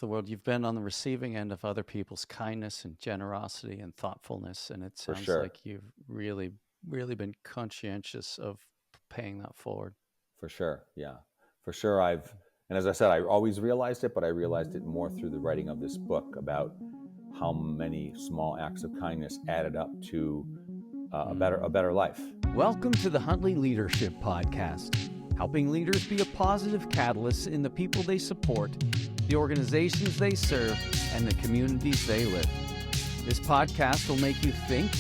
the world. You've been on the receiving end of other people's kindness and generosity and thoughtfulness, and it For sounds sure. like you've really been conscientious of paying that forward. For sure. Yeah. For sure. And as I said, I always realized it, but I realized it more through the writing of this book about how many small acts of kindness added up to a better life. Welcome to the Huntley Leadership Podcast, helping leaders be a positive catalyst in the people they support, the organizations they serve, and the communities they live. This podcast will make you think,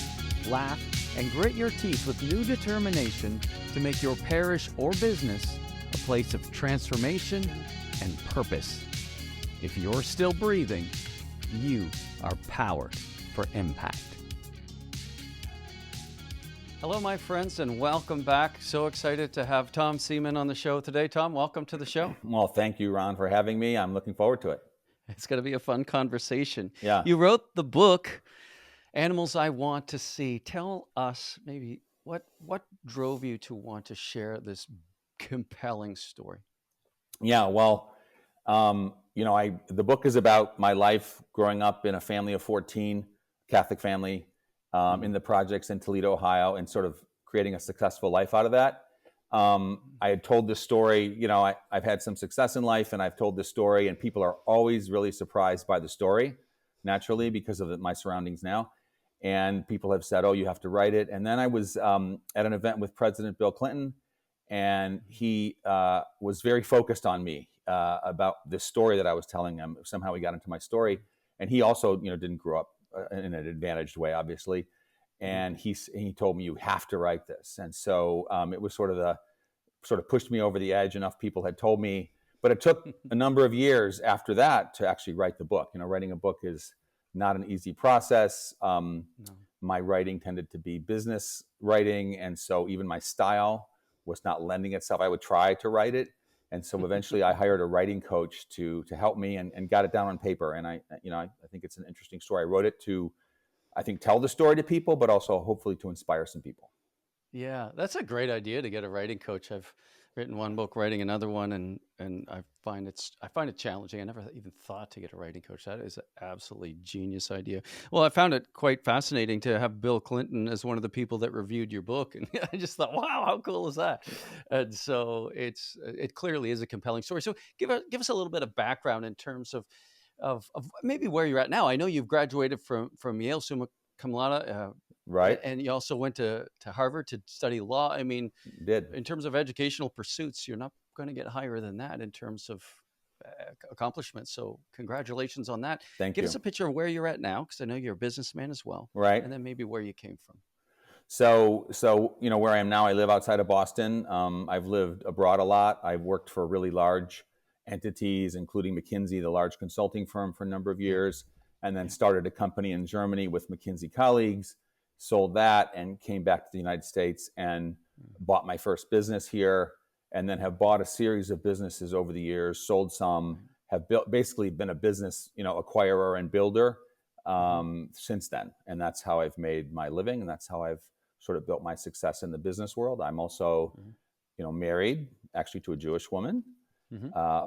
laugh, and grit your teeth with new determination to make your parish or business a place of transformation and purpose. If you're still breathing, you are powered for impact. Hello, my friends, and welcome back. So excited to have Tom Seeman on the show today. Tom, welcome to the show. Well, thank you, Ron, for having me. I'm looking forward to it. It's going to be a fun conversation. Yeah. You wrote the book, Animals I Want to See. Tell us maybe what drove you to want to share this compelling story? Yeah. Well, the book is about my life growing up in a family of 14, Catholic family, in the projects in Toledo, Ohio, and sort of creating a successful life out of that. I had told this story, I've had some success in life, and I've told this story, and people are always really surprised by the story, naturally, because of my surroundings now. And people have said, oh, you have to write it. And then I was at an event with President Bill Clinton, and he was very focused on me about this story that I was telling him. Somehow he got into my story. And he also, didn't grow up in an advantaged way, obviously. And he told me, you have to write this. And so it was sort of pushed me over the edge. Enough people had told me, but it took a number of years after that to actually write the book. Writing a book is not an easy process. No. My writing tended to be business writing. And so even my style was not lending itself. I would try to write it. And so eventually I hired a writing coach to help me and got it down on paper. And I think it's an interesting story. I wrote it to, I think, tell the story to people, but also hopefully to inspire some people. Yeah, that's a great idea to get a writing coach. I've written one book, writing another one, and I find it challenging. I never even thought to get a writing coach. That is an absolutely genius idea. Well, I found it quite fascinating to have Bill Clinton as one of the people that reviewed your book, and I just thought, wow, how cool is that? And so it clearly is a compelling story. So give us a little bit of background in terms of maybe where you're at now. I know you've graduated from Yale, summa cum laude. Right. And you also went to Harvard to study law. I mean, in terms of educational pursuits, you're not going to get higher than that in terms of accomplishments. So congratulations on that. Thank you. Give us a picture of where you're at now, because I know you're a businessman as well. Right. And then maybe where you came from. So where I am now, I live outside of Boston. I've lived abroad a lot. I've worked for really large entities, including McKinsey, the large consulting firm, for a number of years, and then started a company in Germany with McKinsey colleagues, sold that, and came back to the United States and bought my first business here, and then have bought a series of businesses over the years, sold some, have basically been a business, acquirer and builder since then. And that's how I've made my living, and that's how I've sort of built my success in the business world. I'm also, married actually to a Jewish woman,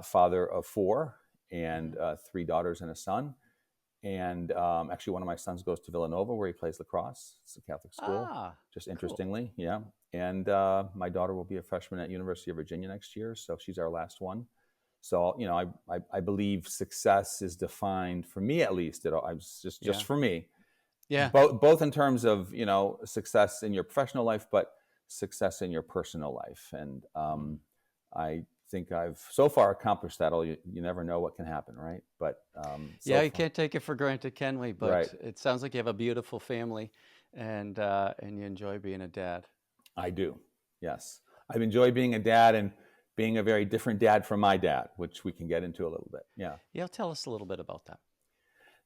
father of 4, and 3 daughters and a son. And actually, one of my sons goes to Villanova, where he plays lacrosse. It's a Catholic school, just interestingly. Cool. Yeah. And my daughter will be a freshman at University of Virginia next year, so she's our last one. So, I believe success is defined, for me at least, just for me. Yeah. Both in terms of, success in your professional life, but success in your personal life. And I think I've so far accomplished that. You never know what can happen, right? But you can't take it for granted, can we? But right. It sounds like you have a beautiful family, and you enjoy being a dad. I do. Yes, I've enjoyed being a dad and being a very different dad from my dad, which we can get into a little bit. Yeah. Yeah. Tell us a little bit about that.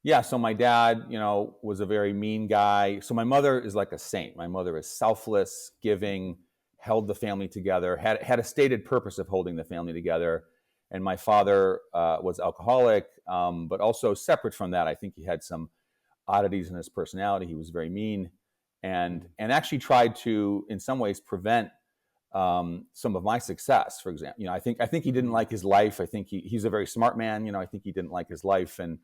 Yeah. So my dad, was a very mean guy. So my mother is like a saint. My mother is selfless, giving, held the family together, had a stated purpose of holding the family together. And my father was alcoholic, but also separate from that, I think he had some oddities in his personality. He was very mean and actually tried to, in some ways, prevent some of my success, for example. I think he didn't like his life. I think he's a very smart man. I think he didn't like his life, and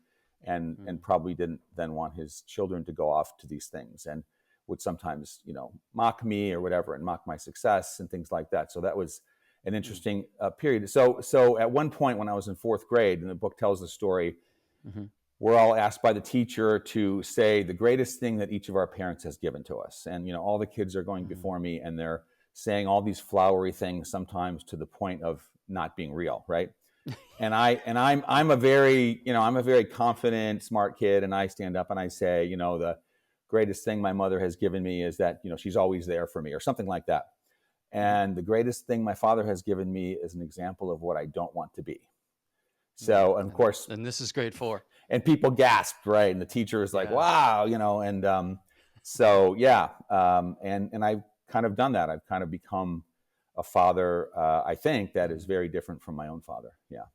probably didn't then want his children to go off to these things, and would sometimes mock me or whatever, and mock my success and things like that. So that was an interesting period. So at one point when I was in fourth grade, and the book tells the story, we're all asked by the teacher to say the greatest thing that each of our parents has given to us. And, all the kids are going before me, and they're saying all these flowery things, sometimes to the point of not being real. Right. And I'm a very, I'm a very confident, smart kid. And I stand up and I say, the greatest thing my mother has given me is that, she's always there for me, or something like that. And the greatest thing my father has given me is an example of what I don't want to be. So, and of course, and this is grade 4. And people gasped, right? And the teacher was like, wow, and so, yeah. And I've kind of done that. I've kind of become a father, I think, that is very different from my own father. Yeah.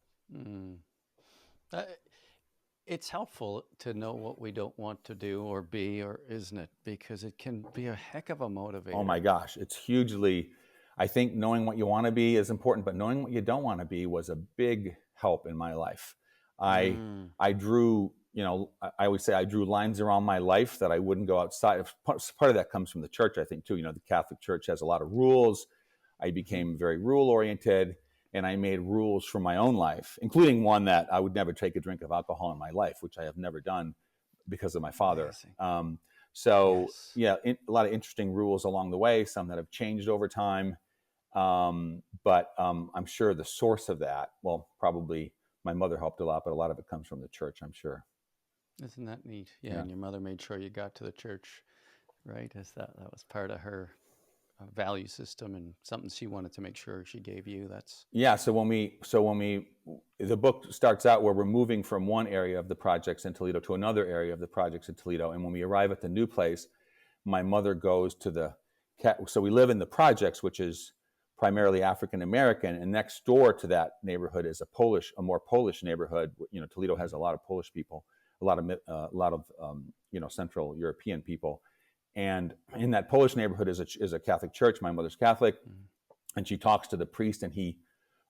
It's helpful to know what we don't want to do or be, or isn't it? Because it can be a heck of a motivator. Oh my gosh. It's hugely, I think knowing what you want to be is important, but knowing what you don't want to be was a big help in my life. I drew, I always say I drew lines around my life that I wouldn't go outside. Part of that comes from the church, I think, too. The Catholic Church has a lot of rules. I became very rule oriented, and I made rules for my own life, including one that I would never take a drink of alcohol in my life, which I have never done because of my father. A lot of interesting rules along the way, some that have changed over time. But I'm sure the source of that, well, probably my mother helped a lot, but a lot of it comes from the church, I'm sure. Isn't that neat? Yeah. And your mother made sure you got to the church, right? As that was part of her value system, and something she wanted to make sure she gave you. So when the book starts out where we're moving from one area of the projects in Toledo to another area of the projects in Toledo, and when we arrive at the new place, my mother goes to so we live in the projects, which is primarily African American, and next door to that neighborhood is a more Polish neighborhood. Toledo has a lot of Polish people, a lot of Central European people, and in that Polish neighborhood is a Catholic church. My mother's Catholic, and she talks to the priest, and he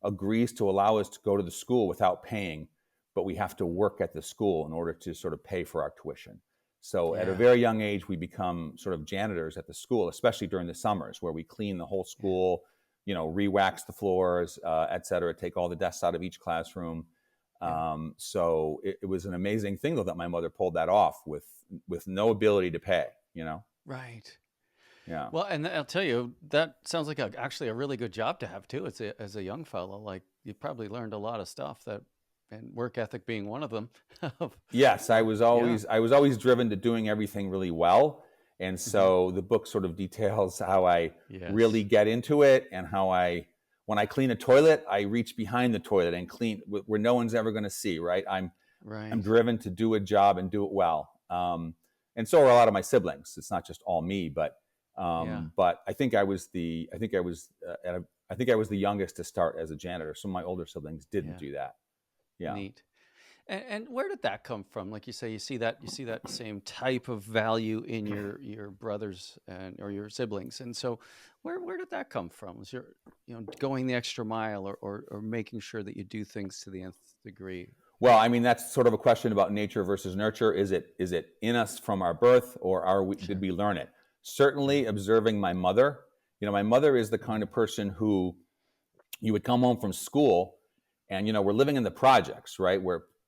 agrees to allow us to go to the school without paying, but we have to work at the school in order to sort of pay for our tuition. So at a very young age, we become sort of janitors at the school, especially during the summers, where we clean the whole school. Re-wax the floors, et cetera, take all the desks out of each classroom. So it was an amazing thing, though, that my mother pulled that off with no ability to pay, Right. Yeah. Well, and I'll tell you, that sounds like actually a really good job to have, too, as a young fellow. Like, you probably learned a lot of stuff, and work ethic being one of them. Yes, I was always driven to doing everything really well. And so the book sort of details how I really get into it, and how when I clean a toilet, I reach behind the toilet and clean where no one's ever going to see, right? I'm driven to do a job and do it well. And so are a lot of my siblings. It's not just all me, but I think I was the youngest to start as a janitor. Some of my older siblings didn't do that. Yeah. Neat. And where did that come from? Like you say, you see that same type of value in your brothers or your siblings. And so where did that come from? Was your going the extra mile, or making sure that you do things to the nth degree? Well, I mean, that's sort of a question about nature versus nurture. Is it in us from our birth, or did we learn it? Certainly observing my mother. My mother is the kind of person who you would come home from school, and we're living in the projects, right?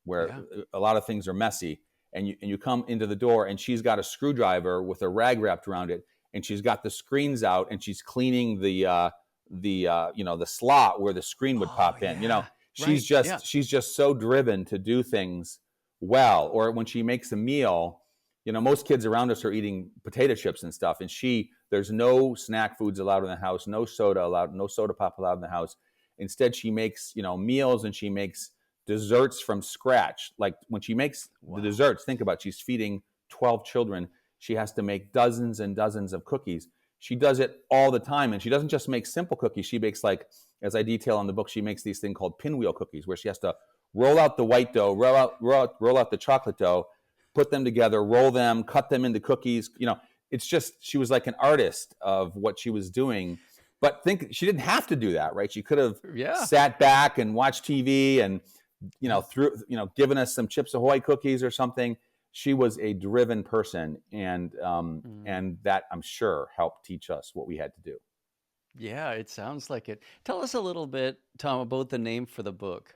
Where a lot of things are messy, and you come into the door, and she's got a screwdriver with a rag wrapped around it, and she's got the screens out, and she's cleaning the slot where the screen would pop in. She's just so driven to do things well. Or when she makes a meal, most kids around us are eating potato chips and stuff, and there's no snack foods allowed in the house, no soda allowed, no soda pop allowed in the house. Instead, she makes meals, and she makes desserts from scratch. Like when she makes the desserts, think about it, she's feeding 12 children. She has to make dozens and dozens of cookies. She does it all the time. And she doesn't just make simple cookies. She makes, like, as I detail in the book, she makes these things called pinwheel cookies, where she has to roll out the white dough, roll out the chocolate dough, put them together, roll them, cut them into cookies. It's just, she was like an artist of what she was doing. And then she would but think she didn't have to do that, right? She could have Yeah. sat back and watched TV and Yeah. given us some Chips Ahoy cookies or something. She was a driven person, Mm. and that, I'm sure, helped teach us what we had to do. Yeah, it sounds like it. Tell us a little bit, Tom, about the name for the book.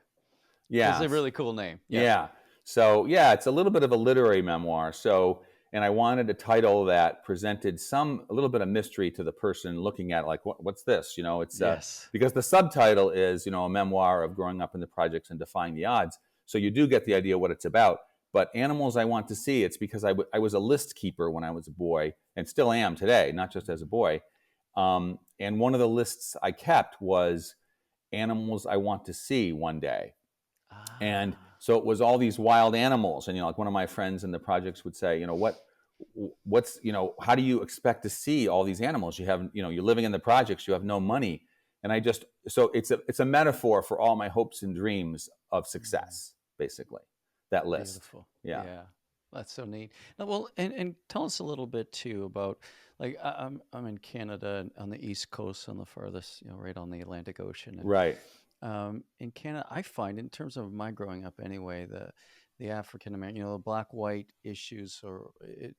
It's Yeah. a really cool name. Yeah. Yeah. So yeah, it's a little bit of a literary memoir. So, and I wanted a title that presented a little bit of mystery to the person looking at it, like, what's this? It's Yes. because the subtitle is, a memoir of growing up in the projects and defying the odds. So you do get the idea what it's about. But Animals I Want to See, it's because I was a list keeper when I was a boy, and still am today, not just as a boy. And one of the lists I kept was animals I want to see one day. And Ah. so it was all these wild animals. And, like one of my friends in the projects would say, how do you expect to see all these animals? You're living in the projects, you have no money. And so it's a metaphor for all my hopes and dreams of Mm. success, basically, that list. Beautiful. Yeah. Yeah. That's so neat. Now, well, and tell us a little bit too about, like, I'm in Canada on the East Coast, on the farthest, right on the Atlantic Ocean. And Right. in Canada, I find, in terms of my growing up anyway, the African American, the black-white issues, or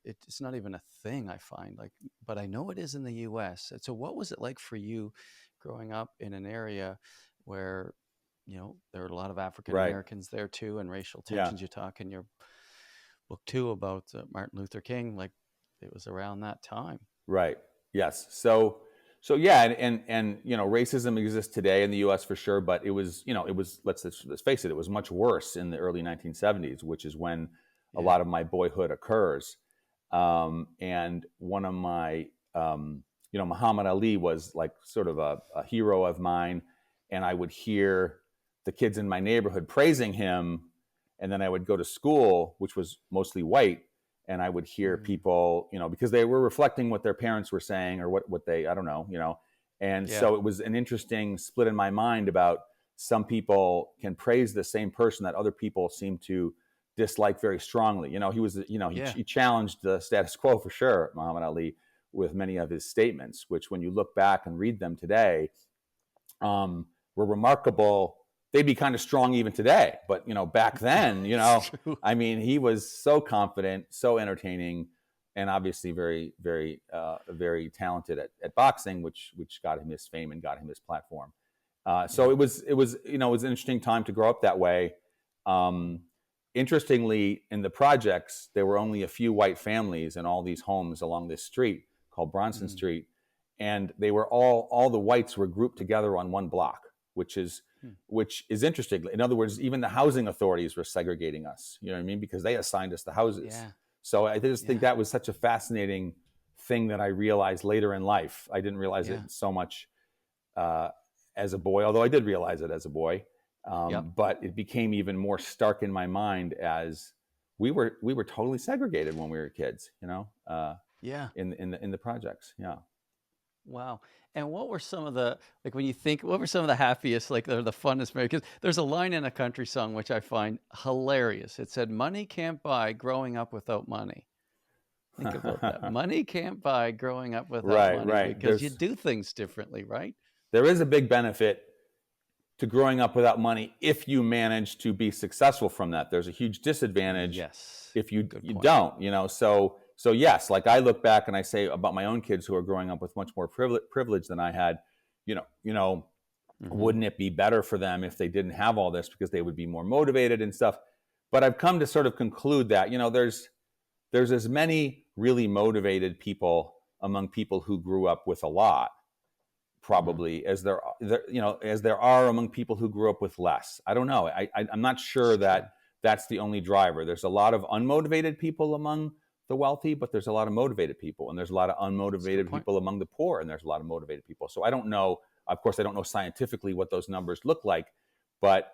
it's not even a thing, I find. Like, but I know it is in the U.S. And so, what was it like for you growing up in an area where, there are a lot of African Right. Americans there too, and racial Yeah. tensions? You talk in your book too about Martin Luther King. Like, it was around that time. Right. Yes. So yeah, and racism exists today in the U.S. for sure, but let's face it, it was much worse in the early 1970s, which is when a Yeah. lot of my boyhood occurs. And one of my, Muhammad Ali was like sort of a hero of mine, and I would hear the kids in my neighborhood praising him, and then I would go to school, which was mostly white, and I would hear Mm. people, because they were reflecting what their parents were saying or what they, I don't know, and Yeah. so it was an interesting split in my mind about some people can praise the same person that other people seem to dislike very strongly. He was, Yeah. he challenged the status quo for sure, Muhammad Ali, with many of his statements, which when you look back and read them today, were remarkable. They'd be kind of strong even today, but back then, It's true. I mean, he was so confident, so entertaining, and obviously very, very, very talented at boxing, which got him his fame and got him his platform. So Yeah. it was an interesting time to grow up that way. Um, Interestingly, in the projects, there were only a few white families in all these homes along this street called Bronson Mm. Street, and they were all the whites were grouped together on one block, which is Mm. which is interesting. In other words, even the housing authorities were segregating us. You know what I mean? Because they assigned us the houses. Yeah. So I just think Yeah. that was such a fascinating thing that I realized later in life. I didn't realize Yeah. it so much uh, as a boy, although I did realize it as a boy. Yep. But it became even more stark in my mind as we were totally segregated when we were kids. Yeah. In the projects. Yeah. Wow. And what were some of the, like, when you think, what were some of the happiest, like, the funnest memories? Because there's a line in a country song which I find hilarious. It said, "Money can't buy growing up without money." Think about that. Money can't buy growing up without Right, money, right. because you do things differently, right? There is a big benefit to growing up without money if you manage to be successful from that. There's a huge disadvantage Yes. if you Good you point. don't. So yes, like I look back and I say about my own kids who are growing up with much more privilege than I had. Hmm. Wouldn't it be better for them if they didn't have all this, because they would be more motivated and stuff? But I've come to sort of conclude that there's as many really motivated people among people who grew up with a lot, Hmm. probably, as there are among people who grew up with less. I don't know. I'm not It's sure true. that that's the only driver. There's a lot of unmotivated people among the wealthy, but there's a lot of motivated people, and there's a lot of It's a good unmotivated point. people among the poor, and there's a lot of motivated people. So I don't know. Of course, I don't know scientifically what those numbers look like, but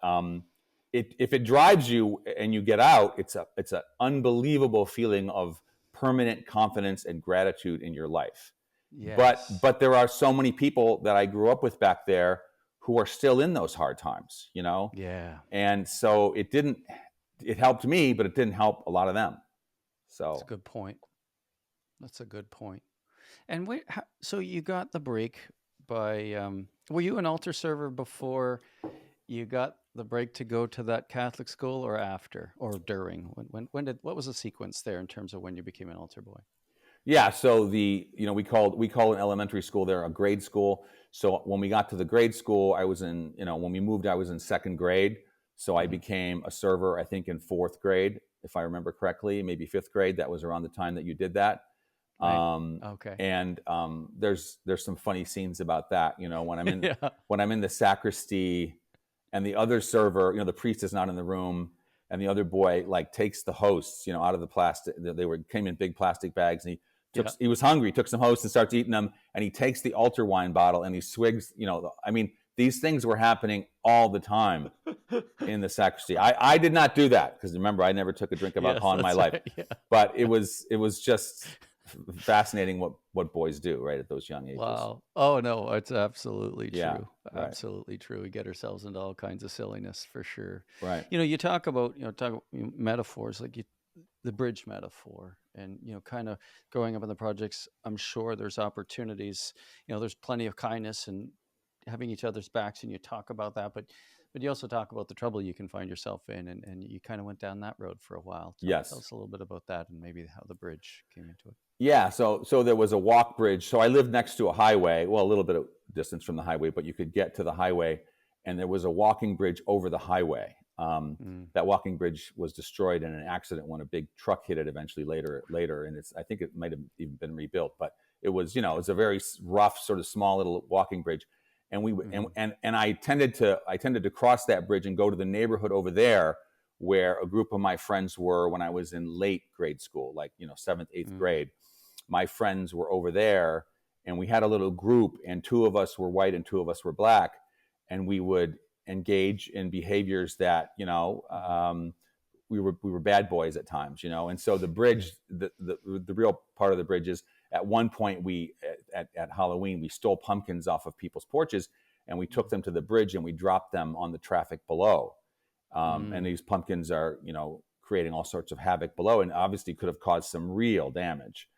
if it drives you and you get out, it's an unbelievable feeling of permanent confidence and gratitude in your life. But Yes. but there are so many people that I grew up with back there who are still in those hard times, Yeah. and so it helped me, but it didn't help a lot of them. That's a So good point. That's a good point. And wait, so you got the break by, were you an altar server before you got the break to go to that Catholic school, or after, or during? What was the sequence there in terms of when you became an altar boy? Yeah, so we call an elementary school there a grade school. So when we got to the grade school, I was in, when we moved, I was in second grade. So I Hmm. became a server, I think, in fourth grade, if I remember correctly, maybe fifth grade. That was around the time that you did that. Right. Okay. And there's some funny scenes about that. Yeah. When I'm in the sacristy, and the other server, the priest is not in the room, and the other boy like takes the hosts, out of the plastic. Came in big plastic bags, and Yeah. he was hungry, took some hosts and starts eating them, and he takes the altar wine bottle and he swigs. I mean, these things were happening all the time in the sacristy. I did not do that, because remember, I never took a drink of Yes, alcohol in my that's life, right. Yeah. but it was just fascinating what boys do right at those young ages. Wow. Oh no, it's absolutely Yeah, true. right, Absolutely true. We get ourselves into all kinds of silliness for sure. right. You talk about, metaphors like the bridge metaphor, and kind of growing up in the projects. I'm sure there's opportunities. There's plenty of kindness and having each other's backs, and you talk about that, but you also talk about the trouble you can find yourself in, and you kind of went down that road for a while. Tell Yes. us a little bit about that, and maybe how the bridge came into it. Yeah, so there was a walk bridge. So I lived next to a highway, well, a little bit of distance from the highway, but you could get to the highway, and there was a walking bridge over the highway. Mm. That walking bridge was destroyed in an accident when a big truck hit it eventually later, and I think it might have even been rebuilt, but it was it was a very rough, sort of small little walking bridge, and Mhm. and I tended to cross that bridge and go to the neighborhood over there, where a group of my friends were when I was in late grade school, like seventh, eighth Mm. grade. My friends were over there, and we had a little group, and two of us were white and two of us were black, and we would engage in behaviors that Mhm. we were bad boys at times, and so the Yeah. bridge, the real part of the bridge is, at one point, we at Halloween, we stole pumpkins off of people's porches, and we took Mm. them to the bridge and we dropped them on the traffic below. And Mm. these pumpkins are creating all sorts of havoc below, and obviously could have caused some real damage.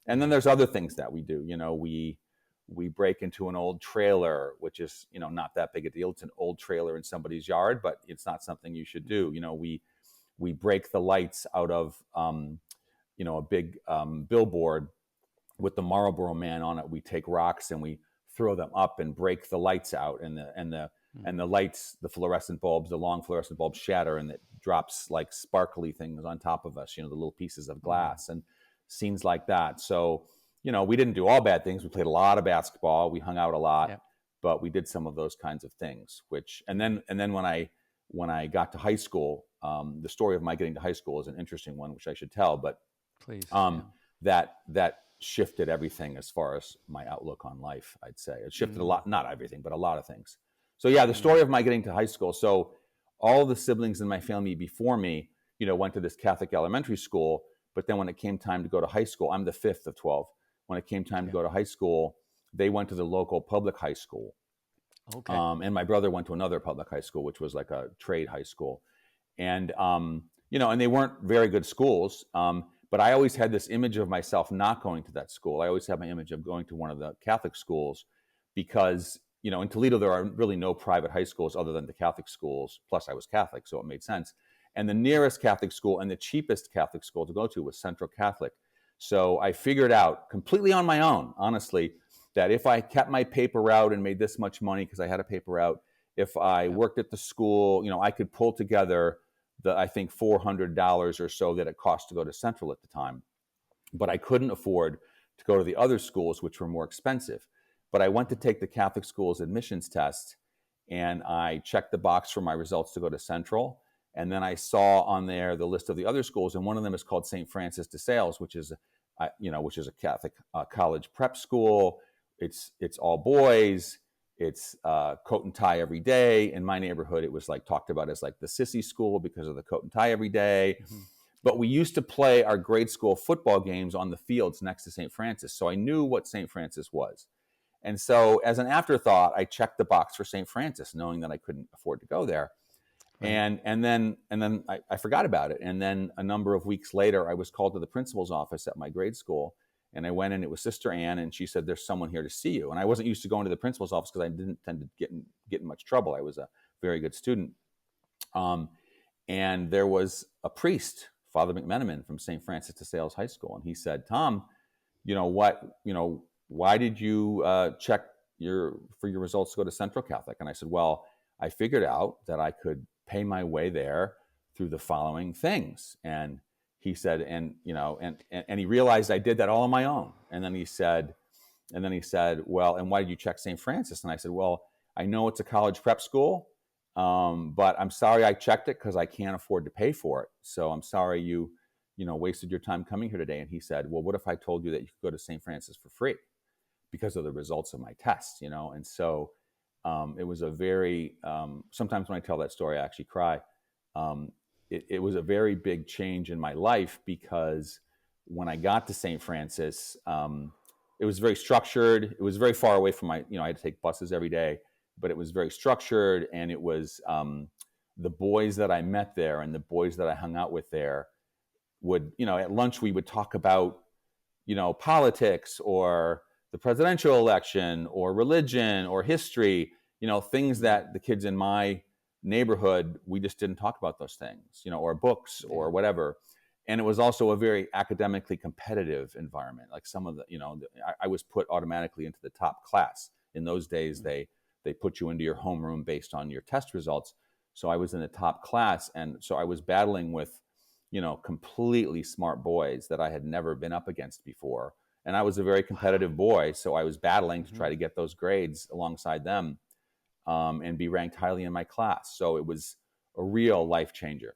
And then Yeah. there's other things that we do. We break into an old trailer, which is not that big a deal. It's an old trailer in somebody's yard, but it's not something you should Mhm. do. We break the lights out of a big billboard with the Marlboro Man on it. We take rocks and we throw them up and break the lights out, and Mm. the lights, the fluorescent bulbs, the long fluorescent bulbs shatter, and it drops like sparkly things on top of us. The little pieces of Mm. glass and scenes like that. So we didn't do all bad things. We played a lot of basketball. We hung out a lot, Yeah. but we did some of those kinds of things. Which Yeah. and then when I got to high school, the story of my getting to high school is an interesting one, which I should tell. But Please. Yeah. um, that shifted everything as far as my outlook on life. I'd say it shifted a Mm. lot, not everything, but a lot of things. So yeah, the Mm. story of my getting to high school. So all the siblings in my family before me, went to this Catholic elementary school. But then when it came time to go to high school, I'm the fifth of 12. When it came time to Yeah. go to high school, they went to the local public high school. Okay. And my brother went to another public high school, which was like a trade high school. And and they weren't very good schools. But I always had this image of myself not going to that school. I always had my image of going to one of the Catholic schools, because in Toledo there are really no private high schools other than the Catholic schools. Plus, I was Catholic, so it made sense. And the nearest Catholic school and the cheapest Catholic school to go to was Central Catholic. So I figured out completely on my own, honestly, that if I kept my paper route and made this much money because I had a paper route, if I Yeah. worked at the school, I could pull together the, I think, $400 or so that it cost to go to Central at the time. But I couldn't afford to go to the other schools, which were more expensive. But I went to take the Catholic schools admissions test, and I checked the box for my results to go to Central. And then I saw on there the list of the other schools, and one of them is called St. Francis de Sales, which is a Catholic college prep school. It's all boys. It's coat and tie every day. In my neighborhood, it was like talked about as like the sissy school because of the coat and tie every day. Mhm. But we used to play our grade school football games on the fields next to St. Francis. So I knew what St. Francis was. And so as an afterthought, I checked the box for St. Francis, knowing that I couldn't afford to go there. Right. And then I forgot about it. And then a number of weeks later, I was called to the principal's office at my grade school, And I went in, it was Sister Ann, and she said, "There's someone here to see you." And I wasn't used to going to the principal's office because I didn't tend to get in much trouble. I was a very good student. Um, and there was a priest, Father McMenamin from St. Francis de Sales High School. And he said, "Tom, why did you check for your results to go to Central Catholic?" And I said, "Well, I figured out that I could pay my way there through the following things." And he said, and he realized I did that all on my own. And then he said, "Well, and why did you check St. Francis?" And I said, "Well, I know it's a college prep school, but I'm sorry I checked it because I can't afford to pay for it. So I'm sorry you wasted your time coming here today." And he said, "Well, what if I told you that you could go to St. Francis for free because of the results of my tests?" And so it was a very, sometimes when I tell that story, I actually cry. It was a very big change in my life because when I got to St. Francis, it was very structured. It was very far away from I had to take buses every day, but it was very structured. And it was the boys that I met there and the boys that I hung out with there would, at lunch, we would talk about, politics or the presidential election or religion or history, things that the kids in my neighborhood, we just didn't talk about those things, or books or whatever. And it was also a very academically competitive environment. Like some of the, I was put automatically into the top class. In those days, they put you into your homeroom based on your test results. So I was in the top class. And so I was battling with, completely smart boys that I had never been up against before. And I was a very competitive boy. So I was battling to try to get those grades alongside them. And be ranked highly in my class. So it was a real life changer.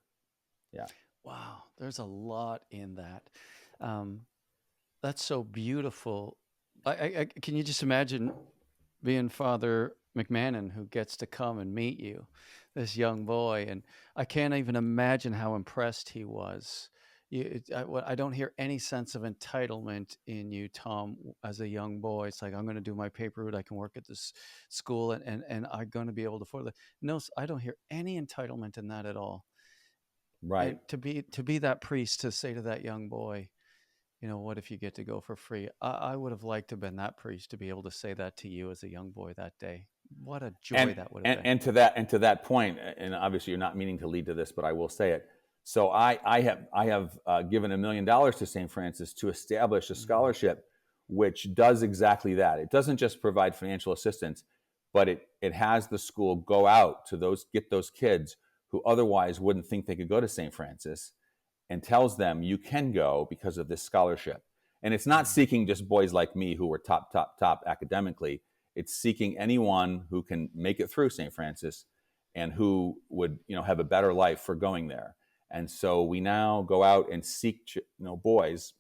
Yeah. Wow, there's a lot in that. That's so beautiful. Can you just imagine being Father McMahon who gets to come and meet you, this young boy, and I can't even imagine how impressed he was. I don't hear any sense of entitlement in you, Tom, as a young boy. It's like, I'm going to do my paper route. I can work at this school and I'm going to be able to afford it. No, I don't hear any entitlement in that at all. Right. And to be that priest, to say to that young boy, what if you get to go for free? I would have liked to have been that priest to be able to say that to you as a young boy that day. What a joy And that would have and, been. and to that point, and obviously you're not meaning to lead to this, but I will say it. So I have given $1 million to St. Francis to establish a scholarship, which does exactly that. It doesn't just provide financial assistance, but it has the school go out to get those kids who otherwise wouldn't think they could go to St. Francis, and tells them you can go because of this scholarship. And it's not seeking just boys like me who were top academically. It's seeking anyone who can make it through St. Francis and who would, have a better life for going there. And so we now go out and seek, boys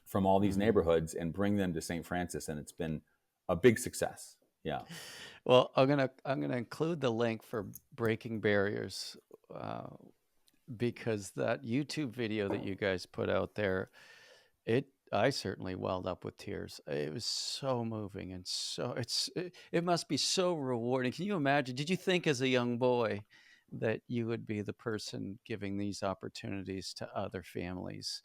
from all these neighborhoods and bring them to St. Francis, and it's been a big success. Yeah. Well, I'm gonna include the link for Breaking Barriers, because that YouTube video that you guys put out there, I certainly welled up with tears. It was so moving, and it must be so rewarding. Can you imagine? Did you think as a young boy that you would be the person giving these opportunities to other families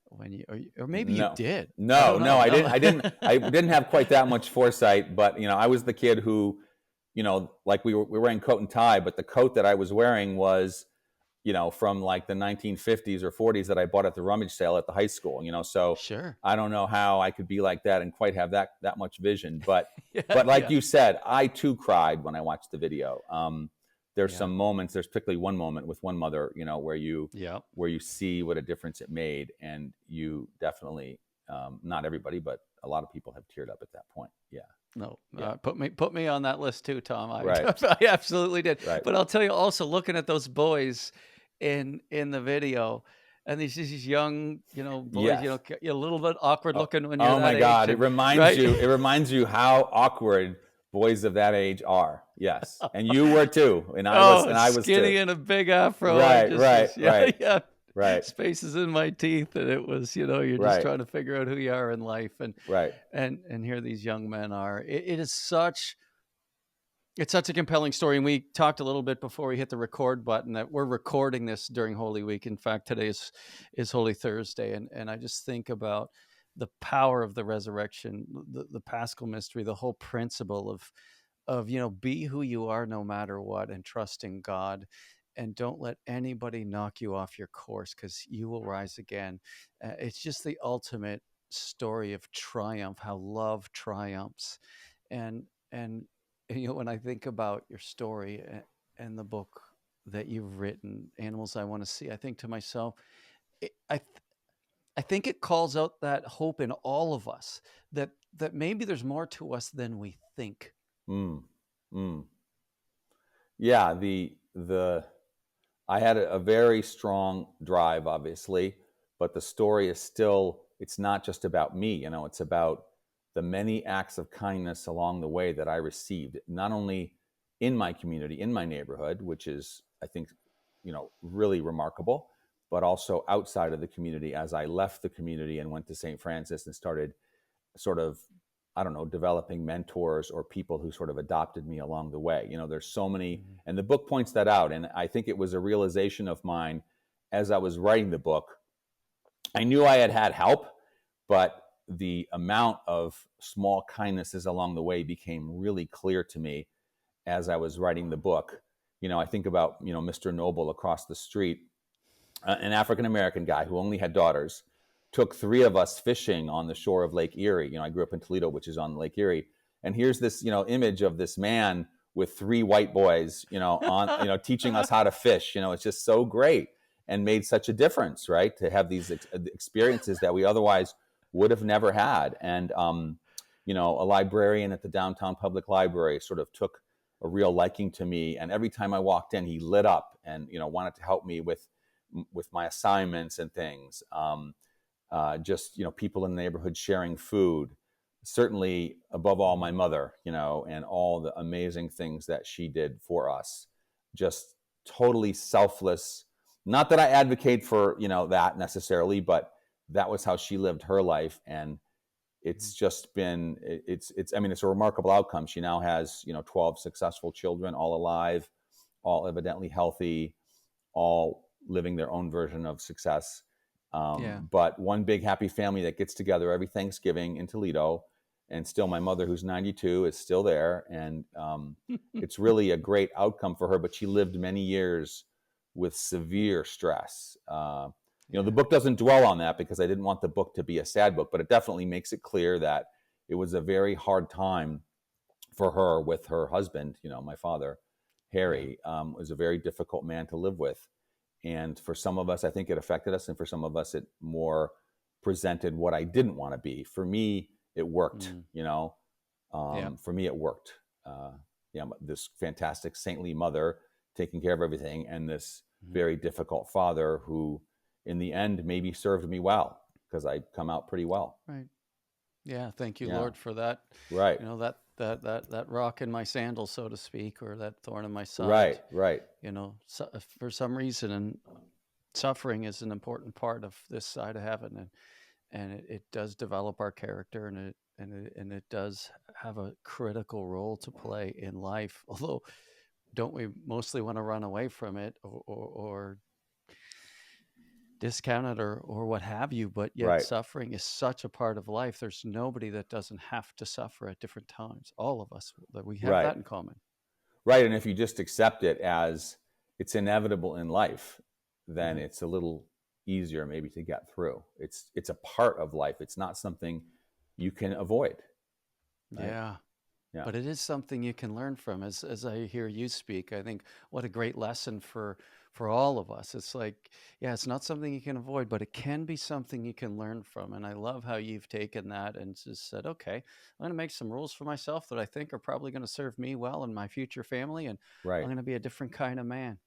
when or maybe you No, did? I no, don't no. know. I No. didn't. I didn't have quite that much foresight. But I was the kid who, like we were wearing coat and tie, but the coat that I was wearing was, from like the 1950s or 40s that I bought at the rummage sale at the high school. So Sure. I don't know how I could be like that and quite have that much vision. But Yeah. like Yeah. you said, I too cried when I watched the video. There's Yeah. some moments. There's particularly one moment with one mother, Yeah. where you see what a difference it made, and you definitely, not everybody, but a lot of people have teared up at that point. Yeah, No, yeah, put me on that list too, Tom. I right, I absolutely did. right, But I'll tell you also, looking at those boys in the video, and these young, boys, yes. you're a little bit awkward Oh, looking when you're oh my that age, God! It and reminds right. you. It reminds you how awkward boys of that age are. Yes, and you were too, and I was, Oh, and I was too. skinny and a big afro. I Right, just right, was, yeah, right, yeah, right, spaces in my teeth, and it was, you're just right, trying to figure out who you are in life, and right. here these young men are. It is such. It's such a compelling story, and we talked a little bit before we hit the record button that we're recording this during Holy Week. In fact, today is Holy Thursday, and I just think about the power of the resurrection, the Paschal mystery, the whole principle of be who you are no matter what, and trust in God, and don't let anybody knock you off your course, because you will rise again. It's just the ultimate story of triumph, how love triumphs. And when I think about your story, and the book that you've written, Animals I Want to See, I think to myself, it, I th- I think it calls out that hope in all of us, that maybe there's more to us than we think. Mm, mm. Yeah, the I had a very strong drive, obviously, but the story is still, it's not just about me, it's about the many acts of kindness along the way that I received, not only in my community, in my neighborhood, which is, I think, really remarkable, but also outside of the community as I left the community and went to St. Francis and started sort of, I don't know, developing mentors or people who sort of adopted me along the way. There's so many, Mhm. and the book points that out. And I think it was a realization of mine as I was writing the book. I knew I had had help, but the amount of small kindnesses along the way became really clear to me as I was writing the book. I think about, Mr. Noble across the street, an African American guy who only had daughters, took three of us fishing on the shore of Lake Erie. I grew up in Toledo, which is on Lake Erie, and here's this image of this man with three white boys, on teaching us how to fish. It's just so great and made such a difference, right? To have these experiences that we otherwise would have never had. And a librarian at the downtown public library sort of took a real liking to me, and every time I walked in, he lit up and wanted to help me with my assignments and things. Just people in the neighborhood sharing food. Certainly, above all, my mother, and all the amazing things that she did for us. Just totally selfless. Not that I advocate for that necessarily, but that was how she lived her life, and it's just been it's I mean, it's a remarkable outcome. She now has 12 successful children, all alive, all evidently healthy, all living their own version of success. Yeah. But one big happy family that gets together every Thanksgiving in Toledo, and still my mother, who's 92, is still there, and it's really a great outcome for her. But she lived many years with severe stress. The Yeah. book doesn't dwell on that because I didn't want the book to be a sad book, but it definitely makes it clear that it was a very hard time for her with her husband. My father, Yeah. Harry, was a very difficult man to live with. And for some of us, I think it affected us. And for some of us, it more presented what I didn't want to be. For me, it worked, Mm. Yeah. For me, it worked. Uh, this fantastic saintly mother taking care of everything, and this Mhm. very difficult father who, in the end, maybe served me well because I come out pretty well. Right. Yeah. Thank you, Yeah, Lord, for that. right, That rock in my sandal, so to speak, or that thorn in my side. right, right, For some reason, and suffering is an important part of this side of heaven, and it does develop our character, and it does have a critical role to play in life. Although, don't we mostly want to run away from it, or discount it, or what have you? But yet, right, suffering is such a part of life. There's nobody that doesn't have to suffer at different times. All of us, that we have right. that in common. Right. And if you just accept it as it's inevitable in life, then Hmm. it's a little easier maybe to get through. It's a part of life. It's not something you can avoid. Right. Yeah. Yeah. But it is something you can learn from. As I hear you speak, I think what a great lesson for all of us. It's like, yeah, it's not something you can avoid, but it can be something you can learn from. And I love how you've taken that and just said, okay, I'm going to make some rules for myself that I think are probably going to serve me well and my future family, and I'm Right. going to be a different kind of man.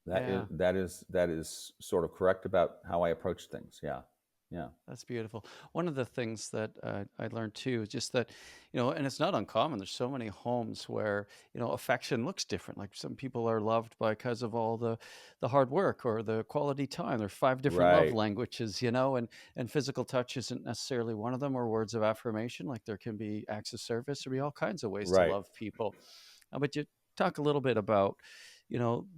That is Yeah. that is that is sort of correct about how I approach things. Yeah. Yeah. That's beautiful. One of the things that I learned too is just that, and it's not uncommon. There's so many homes where, affection looks different. Like some people are loved because of all the hard work or the quality time. There's five different love Right. languages, and physical touch isn't necessarily one of them, or words of affirmation. Like there can be acts of service. There be all kinds of ways to Right. love people. But you talk a little bit about,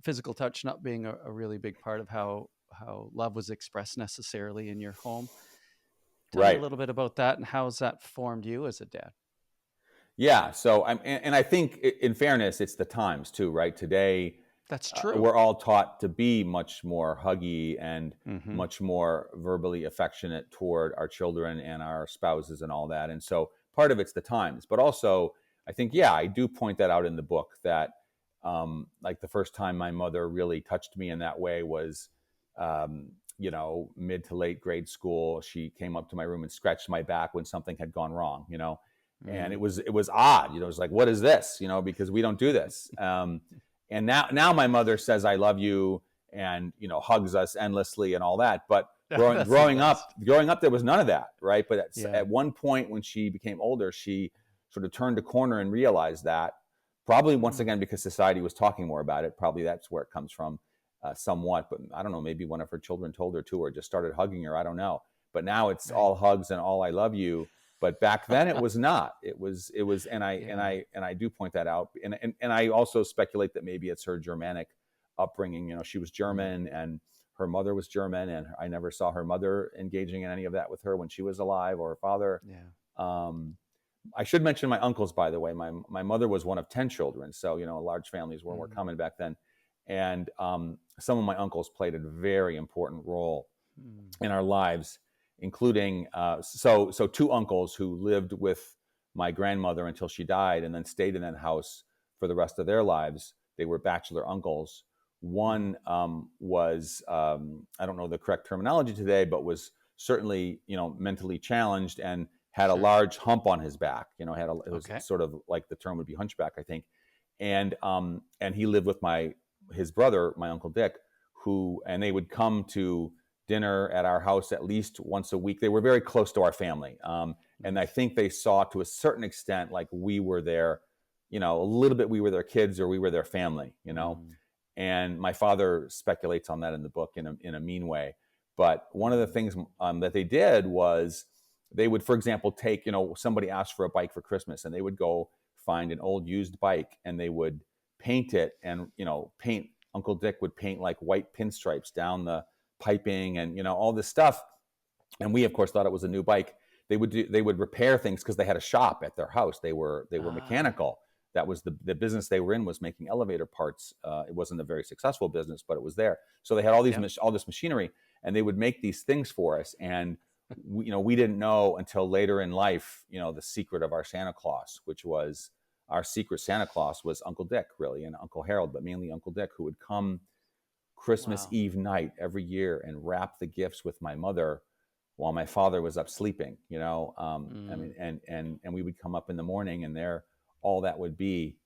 physical touch not being a really big part of how love was expressed necessarily in your home. Tell me a Right. little bit about that, and how has that formed you as a dad? Yeah. So and I think in fairness, it's the times too, right? Today, That's true. we're all taught to be much more huggy and Hmm. much more verbally affectionate toward our children and our spouses and all that. And so part of it's the times, but also I think, yeah, I do point that out in the book that like the first time my mother really touched me in that way was, mid to late grade school. She came up to my room and scratched my back when something had gone wrong, and Mm. it was odd, it was like, what is this, because we don't do this. And now my mother says I love you and hugs us endlessly and all that. But growing That's the growing up best. growing up there was none of that, right? But Yeah. at one point when she became older, she sort of turned a corner and realized that, probably once Mm. again because society was talking more about it. Probably that's where it comes from, somewhat. But I don't know, maybe one of her children told her to, or just started hugging her. I don't know. But now it's Right. all hugs and all I love you. But back then it was not. It was, Yeah. and I do point that out. And I also speculate that maybe it's her Germanic upbringing. She was Mm. German and her mother was German, and I never saw her mother engaging in any of that with her when she was alive, or her father. Yeah. Um, I should mention my uncles, by the way. My mother was one of 10 children, so large families were more Mm. common back then. And some of my uncles played a very important role Mm. in our lives, including so two uncles who lived with my grandmother until she died, and then stayed in that house for the rest of their lives. They were bachelor uncles. Mm. One was, I don't know the correct terminology today, but was certainly mentally challenged and had a Sure. large hump on his back. It was Okay. sort of like the term would be hunchback, I think. And he lived with his brother, my uncle Dick, and they would come to dinner at our house at least once a week. They were very close to our family. And I Nice. think they saw, to a certain extent, like we were their, a little bit, we were their kids or we were their family. Mm. And my father speculates on that in the book in a mean way. But one of the Mm. things that they did was they would, for example, take, somebody asked for a bike for Christmas, and they would go find an old used bike and they would paint it, and, Uncle Dick would paint like white pinstripes down the piping and all this stuff. And we of course thought it was a new bike. They would repair things because they had a shop at their house. They were Ah. mechanical. That was the business they were in, was making elevator parts. It wasn't a very successful business, but it was there. So they had Yep. all this machinery, and they would make these things for us. And we didn't know until later in life, the secret of our Santa Claus, which was, our secret Santa Claus was Uncle Dick, really, and Uncle Harold, but mainly Uncle Dick, who would come Christmas Wow. Eve night every year and wrap the gifts with my mother while my father was up sleeping. I Mm. mean, and we would come up in the morning, and there, all that would be,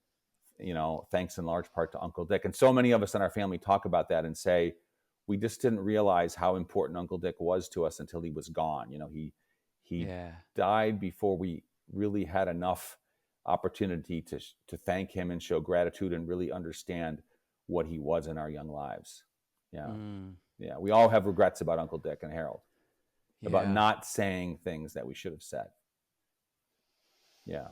thanks in large part to Uncle Dick. And so many of us in our family talk about that and say, we just didn't realize how important Uncle Dick was to us until he was gone. He Yeah. died before we really had enough opportunity to thank him and show gratitude and really understand what he was in our young lives. Yeah. Mm. Yeah. We all have regrets about Uncle Dick and Harold, about Yeah. not saying things that we should have said. Yeah.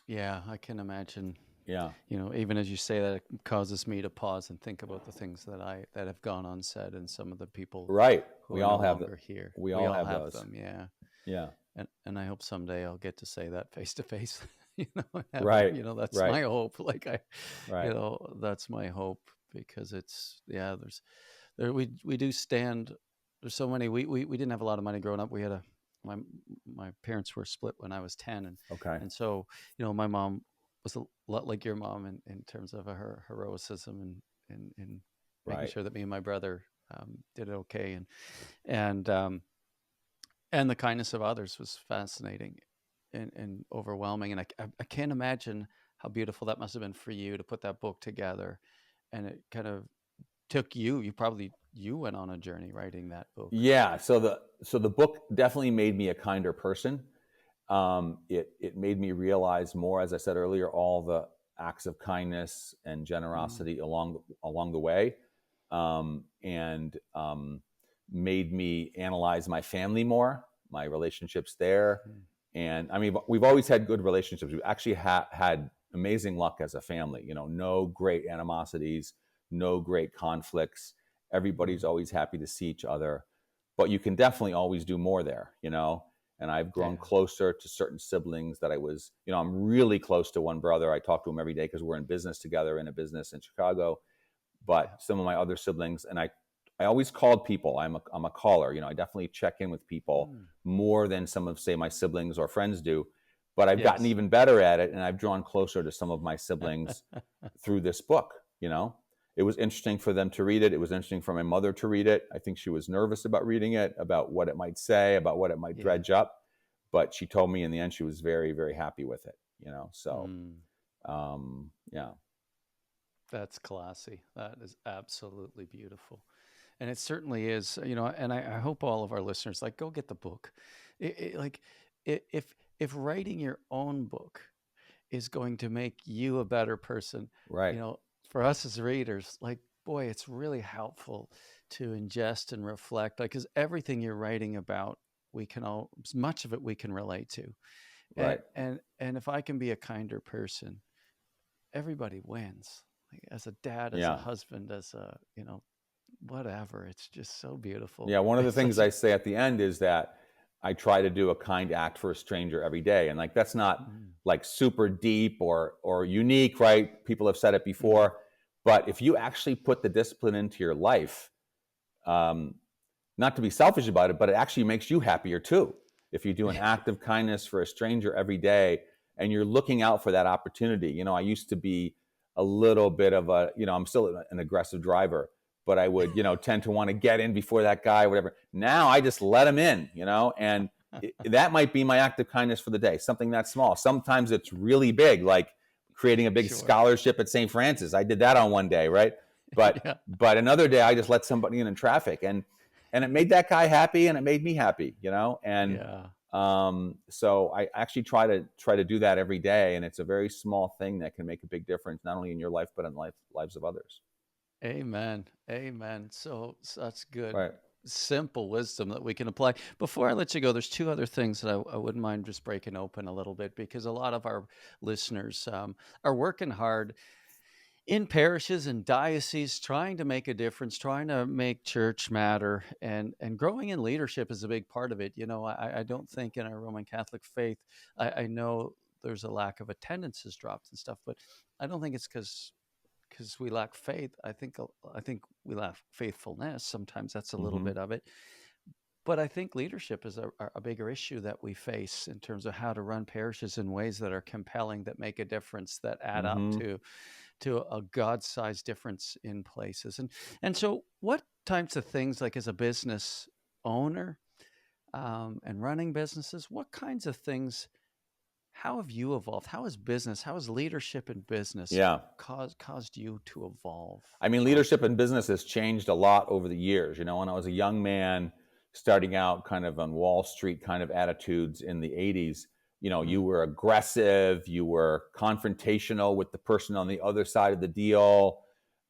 Yeah. I can imagine. Yeah. Even as you say that, it causes me to pause and think about the things that have gone unsaid, and some of the people Right. who are no longer here. We We all all have have those. them. Yeah. Yeah. And I hope someday I'll get to say that face to face. In heaven. Right. That's Right. my hope. Right. That's my hope, because it's, yeah. We do stand. There's so many. We didn't have a lot of money growing up. We had my my parents were split when I was 10, Okay. and so my mom was a lot like your mom in terms of her heroism, and making Right. sure that me and my brother did okay, and the kindness of others was fascinating and overwhelming. And I can't imagine how beautiful that must have been for you to put that book together. And it kind of took you went on a journey writing that book. Yeah. So the book definitely made me a kinder person. It made me realize more, as I said earlier, all the acts of kindness and Mm. generosity along the way, and made me analyze my family more, my relationships there. Mm. And I mean, we've always had good relationships. We've actually had amazing luck as a family. No great animosities, no great conflicts. Everybody's Mm. always happy to see each other. but you can definitely always do more there, you know. And I've grown Yeah. closer to certain siblings that I was, you know, I'm really close to one brother. I talk to him every day because we're in business together, in a business in Chicago. But Yeah. some of my other siblings, and I always called people. I'm a caller. You know, I definitely check in with people Mm. more than some of, say, my siblings or friends do. But I've gotten Yes. even better at it, and I've drawn closer to some of my siblings through this book. You know, it was interesting for them to read it. It was interesting for my mother to read it. I think she was nervous about reading it, about what it might say, about what it might Yeah. dredge up. But she told me in the end she was very, very happy with it. You know, so Mm. yeah, That's classy. That is absolutely beautiful. And it certainly is, and I hope all of our listeners like go get the book. Like if writing your own book is going to make you a better person, right, you know, for us as readers, like boy, it's really helpful to ingest and reflect, like because everything you're writing about, we can all much of it we can relate to, and right, and if I can be a kinder person, everybody wins. Like as a dad, as a yeah. husband, as a whatever. It's just so beautiful. Yeah, one of the It's things such I a say at the end is that I try to do a kind act for a stranger every day. And like that's not mm, like super deep or unique, right? People have said it mm, before. But if you actually put the discipline into your life, um, not to be selfish about it, but it actually makes you happier too. If you do an act of kindness for a stranger every day and you're looking out for that opportunity. You know, I used to be a little bit of a, you know, I'm still an aggressive driver, but I would, you know, tend to want to get in before that guy, whatever. Now I just let him in, you know, and that might be my act of kindness for the day, something that small. Sometimes it's really big, like creating a big sure. scholarship at St. Francis. I did that on one day, right? But Yeah. but another day I just let somebody in traffic, and it made that guy happy and it made me happy, you know. And Yeah. so I actually try to do that every day, and it's a very small thing that can make a big difference, not only in your life but in lives of others. Amen. Amen. So such good, Right. simple wisdom that we can apply. Before I let you go, there's two other things that I wouldn't mind just breaking open a little bit because a lot of our listeners are working hard in parishes and dioceses trying to make a difference, trying to make church matter, and growing in leadership is a big part of it. I don't think in our Roman Catholic faith, I know there's a lack of attendance has dropped and stuff, but I don't think it's because we lack faith. I think we lack faithfulness. Sometimes that's a little Mm-hmm. bit of it, but I think leadership is a bigger issue that we face in terms of how to run parishes in ways that are compelling, that make a difference, that add up Mm-hmm. to a God-sized difference in places. And so, what types of things, like as a business owner and running businesses, what kinds of things? How have you evolved? How has business? How has leadership in business Yeah. caused you to evolve I mean, leadership in personally? business has changed a lot over the years. You know, when I was a young man starting out kind of on Wall Street kind of attitudes in the 80s, you know, you Mm, were aggressive, you were confrontational with the person on the other side of the deal.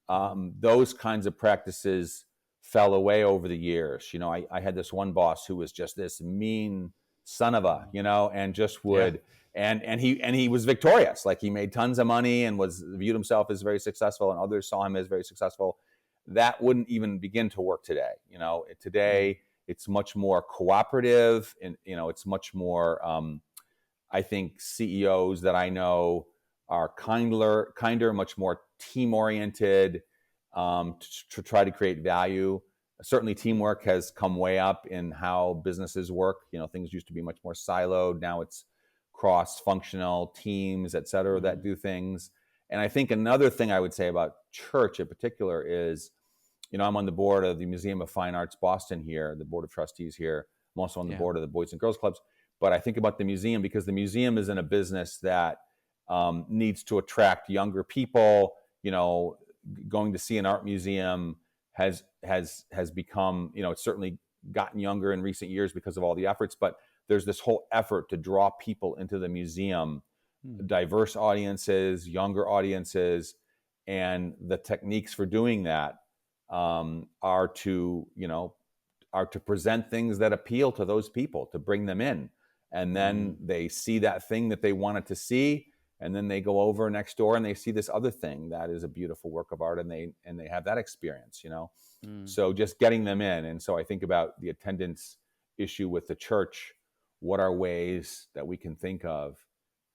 mm, Those kinds of practices fell away over the years. You know, I had this one boss who was just this mean son of a, mm. you know, and just Yeah. would and he was victorious. Like he made tons of money and was viewed himself as very successful, and others saw him as very successful. That wouldn't even begin to work today. You know, Mm, today it's much more cooperative, and you know, it's much more. I think CEOs that I know are kinder, much more team oriented, to try to create value. Certainly, mm, teamwork has come way up in how businesses work. You know, things used to be much more siloed. Now it's cross-functional teams, et cetera, that mm. do things. And I think another thing I would say about church in particular is, you know, I'm on the board of the Museum of Fine Arts Boston here, the board of trustees here. I'm also on the Yeah. board of the Boys and Girls Clubs. But I think about the museum because the museum is in a business that needs to attract younger people. You know, going to see an art museum has become, you know, it's certainly gotten younger in recent years because of all the efforts, but there's this whole effort to draw people into the museum, Mm, diverse audiences, younger audiences, and the techniques for doing that are to, you know, are to present things that appeal to those people, to bring them in, and then mm. they see that thing that they wanted to see, and then they go over next door and they see this other thing that is a beautiful work of art, and they have that experience, you know. Mm. So just getting them in. And so I think about the attendance issue with the church. What are ways that we can think of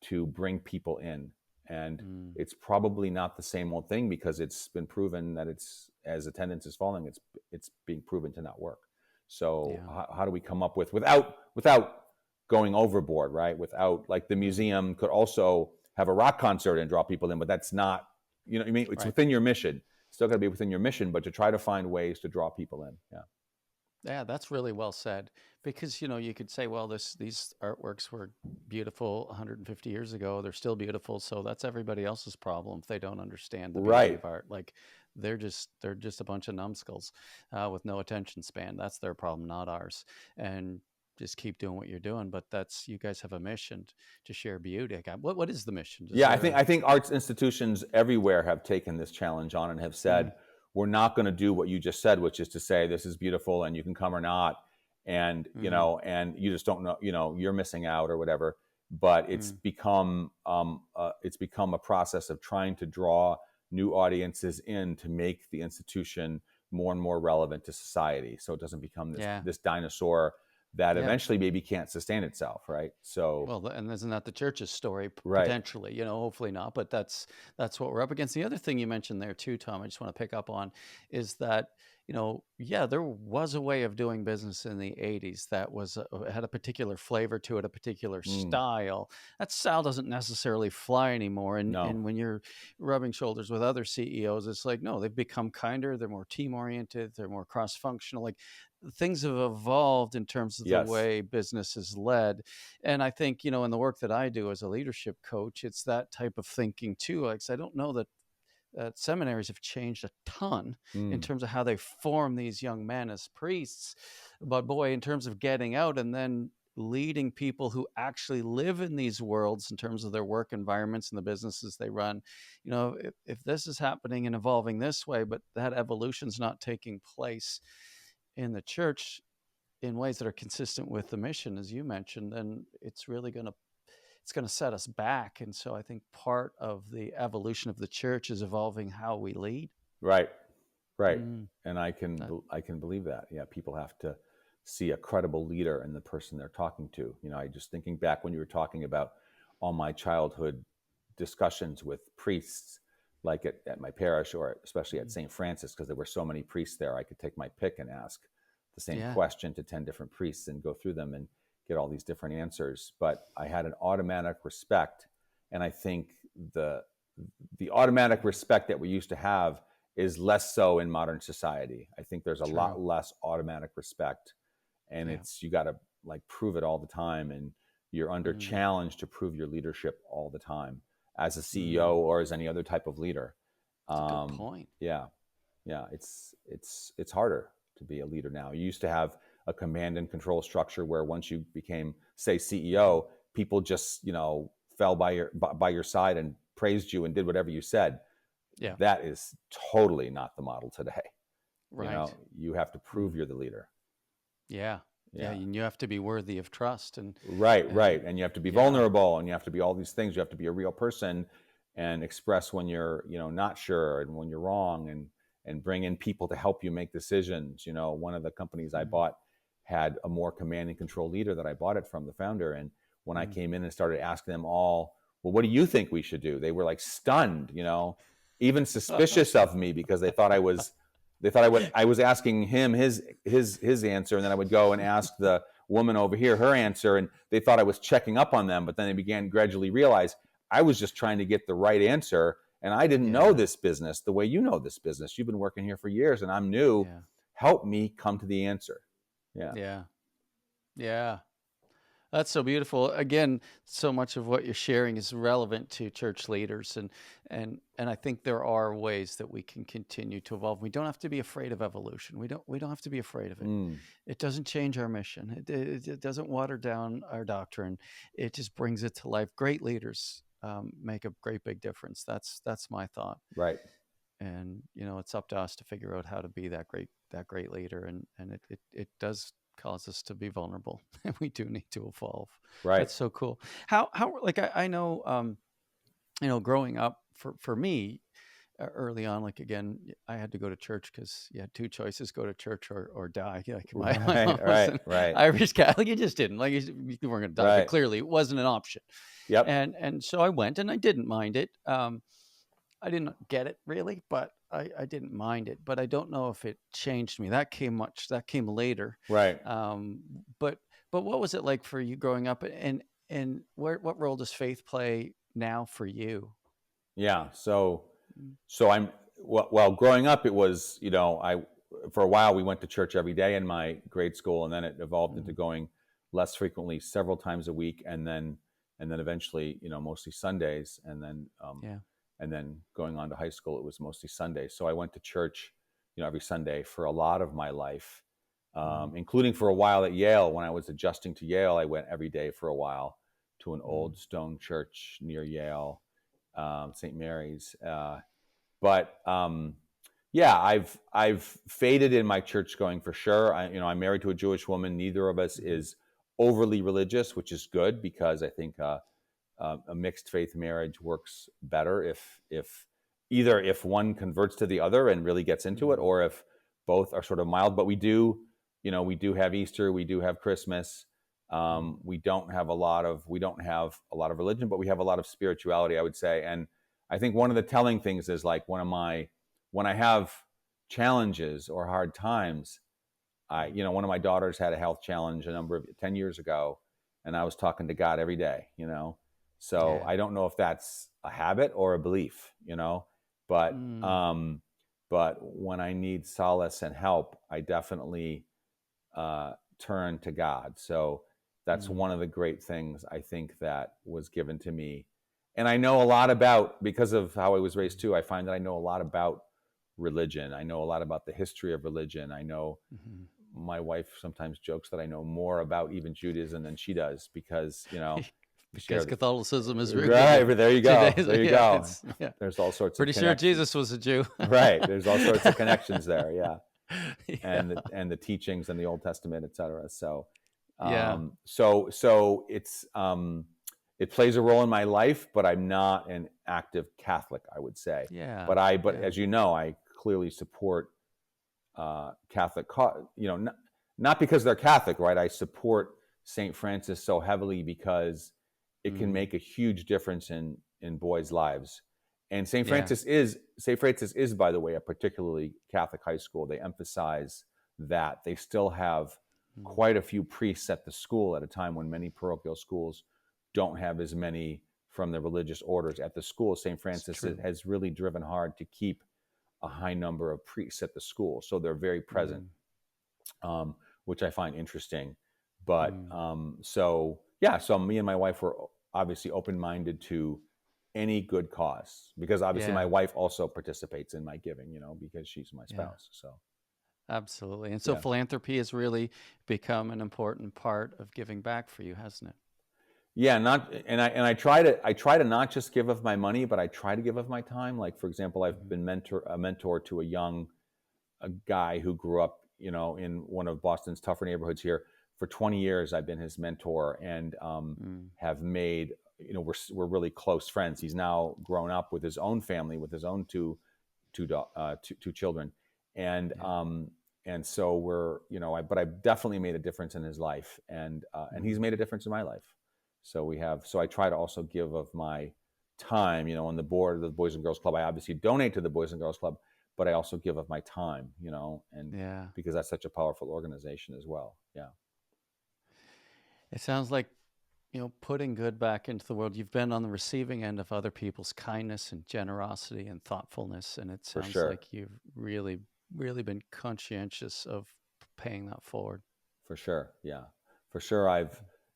to bring people in? And Mm. it's probably not the same old thing, because it's been proven that it's, as attendance is falling, it's being proven to not work. So Yeah. how do we come up with, without going overboard, right? Without, like, the Mm. museum could also have a rock concert and draw people in, but that's not, you know what I mean? It's Right. within your mission. Still got to be within your mission, but to try to find ways to draw people in. Yeah. Yeah, that's really well said. Because you could say, well, these artworks were beautiful 150 years ago. They're still beautiful, so that's everybody else's problem if they don't understand the beauty Right. of art. Like they're just a bunch of numbskulls with no attention span. That's their problem, not ours. And just keep doing what you're doing. But that's you guys have a mission to share beauty. What is the mission? Is Yeah, I there think a I think arts institutions everywhere have taken this challenge on and have mm, said, we're not going to do what you just said, which is to say this is beautiful and you can come or not, and mm, and you just don't know, you're missing out or whatever. But mm, it's become a process of trying to draw new audiences in to make the institution more and more relevant to society, so it doesn't become yeah, this dinosaur that yeah. eventually maybe can't sustain itself, right? So Well, and isn't that the church's story right. potentially? Hopefully not, but that's what we're up against. The other thing you mentioned there too, Tom, I just want to pick up on is that yeah, there was a way of doing business in the '80s that had a particular flavor to it, a particular Mm, style. That style doesn't necessarily fly anymore. And no. and when you're rubbing shoulders with other CEOs, it's like no, they've become kinder. They're more team oriented. They're more cross functional. Like things have evolved in terms of the Yes. way business is led. And I think, in the work that I do as a leadership coach, it's that type of thinking too. Like, 'cause I don't know that seminaries have changed a ton in Mm, terms of how they form these young men as priests. But boy, in terms of getting out and then leading people who actually live in these worlds in terms of their work environments and the businesses they run, if this is happening and evolving this way, but that evolution's not taking place in the church in ways that are consistent with the mission, as you mentioned, then it's going to set us back. And so I think part of the evolution of the church is evolving how we lead. right. Right. Mm, And that, I can believe that. Yeah, people have to see a credible leader in the person they're talking to. I just thinking back when you were talking about all my childhood discussions with priests, like at my parish, or especially at mm, St. Francis, because there were so many priests there, I could take my pick and ask the same yeah, question to 10 different priests and go through them and get all these different answers. But I had an automatic respect. And I think the the automatic respect that we used to have is less so in modern society. I think there's a true. lot less automatic respect, and Yeah. it's, you got to, like, prove it all the time, and you're under Mm, challenge to prove your leadership all the time as a mm, CEO or as any other type of leader. that's a good Um, point. yeah, yeah, it's harder to be a leader now. You used to have a command and control structure where once you became, say, CEO, people just, fell by your side and praised you and did whatever you said. Yeah. That is totally not the model today. Right. You have to prove Mm, you're the leader. yeah. Yeah. Yeah. And you have to be worthy of trust. Right, And right. And you have to be yeah. vulnerable, and you have to be all these things. You have to be a real person and express when you're, not sure, and when you're wrong, and bring in people to help you make decisions. One of the companies I Mm, bought had a more command and control leader that I bought it from, the founder. And when I mm. came in and started asking them all, well, what do you think we should do? They were like stunned, even suspicious of me, because they thought I was asking him his answer, and then I would go and ask the woman over here her answer, and they thought I was checking up on them. But then they began gradually realize I was just trying to get the right answer, and I didn't know Yeah. this business the way you know this business. You've been working here for years, and I'm new. Yeah. Help me come to the answer. Yeah. Yeah. Yeah. That's so beautiful. Again, so much of what you're sharing is relevant to church leaders, and I think there are ways that we can continue to evolve. We don't have to be afraid of evolution. We don't have to be afraid of it. Mm, It doesn't change our mission. It doesn't water down our doctrine. It just brings it to life. Great leaders make a great big difference. That's my thought. right. And it's up to us to figure out how to be that great leader, and it does cause us to be vulnerable, and we do need to evolve. Right. That's so cool. How like I know growing up for me, early on, like again, I had to go to church because you had two choices: go to church or die. Like my Right, mom was right, an right, Irish Catholic. You just didn't like you weren't going to die, but right. clearly it wasn't an option. Yep. And so I went, and I didn't mind it. I didn't get it really, but I didn't mind it. But I don't know if it changed me. That came later. Right. Um, but but what was it like for you growing up? And what role does faith play now for you? Yeah. So, Mm, so I'm well. Growing up, it was I for a while we went to church every day in my grade school, and then it evolved into mm, going less frequently, several times a week, and then eventually mostly Sundays, yeah. and then going on to high school, it was mostly Sundays. So I went to church every Sunday for a lot of my life, Mm, including for a while at Yale. When I was adjusting to Yale, I went every day for a while to an mm, old stone church near Yale, St. Mary's. But yeah, I've faded in my church going for sure. I'm married to a Jewish woman. Neither of us mhm, is overly religious, which is good because I think a mixed faith marriage works better if either if one converts to the other and really gets into it, mm, or if both are sort of mild. But we do have Easter, we do have Christmas. mm, We don't have a lot of religion, but we have a lot of spirituality, I would say. And I think one of the telling things is like when I have challenges or hard times. mm. One of my daughters had a health challenge 10 years ago, and I was talking to God every day. So Yeah. I don't know if that's a habit or a belief. But Mm, um, but when I need solace and help, I definitely turn to God. So that's mm, one of the great things I think that was given to me. And I know a lot about, because of how I was raised mm, too, I find that I know a lot about religion. I know a lot about the history of religion. I know mhm. my wife sometimes jokes that I know more about even Judaism than she does because, we share Because the Catholicism is rooted right. in But there you go. Judaism. There you Yeah, go. it's yeah. There's all sorts of Pretty sure Jesus connections. was a Jew. Right. There's all sorts of connections there. Yeah. Yeah, And the teachings in the Old Testament, et cetera. So, yeah, it plays a role in my life, but I'm not an active Catholic, I would say. yeah, But yeah. as you know, I clearly support Catholic, not because they're Catholic, right? I support St. Francis so heavily because it can Mm, make a huge difference in boys' lives. And yeah. St. Francis is, by the way, a particularly Catholic high school. They emphasize that they still have Mm, quite a few priests at the school at a time when many parochial schools don't have as many from the religious orders at the school. St. it's Francis true. has really driven hard to keep a high number of priests at the school, so they're very present, Mm, which I find interesting. But mm, so yeah, so me and my wife were obviously open-minded to any good cause because obviously my yeah, wife also participates in my giving, because she's my yeah. spouse. So Absolutely. And so yeah, philanthropy has really become an important part of giving back for you, hasn't it? yeah, not and I try to not just give of my money, but I try to give of my time. Like for example, I've Hmm. been a mentor to a guy who grew up, in one of Boston's tougher neighborhoods here. For 20 years, I've been his mentor and Mm, have made, we're really close friends. He's now grown up with his own family, with his own two children, and yeah. um, and so but I've definitely made a difference in his life, and Mm, he's made a difference in my life. So I try to also give of my time, on the board of the Boys and Girls Club. I obviously donate to the Boys and Girls Club, but I also give of my time, and yeah. because that's such a powerful organization as well. Yeah, It sounds like, putting good back into the world. You've been on the receiving end of other people's kindness and generosity and thoughtfulness, and it for sounds sure, like you've really, really been conscientious of paying that forward. for sure. Yeah, for sure.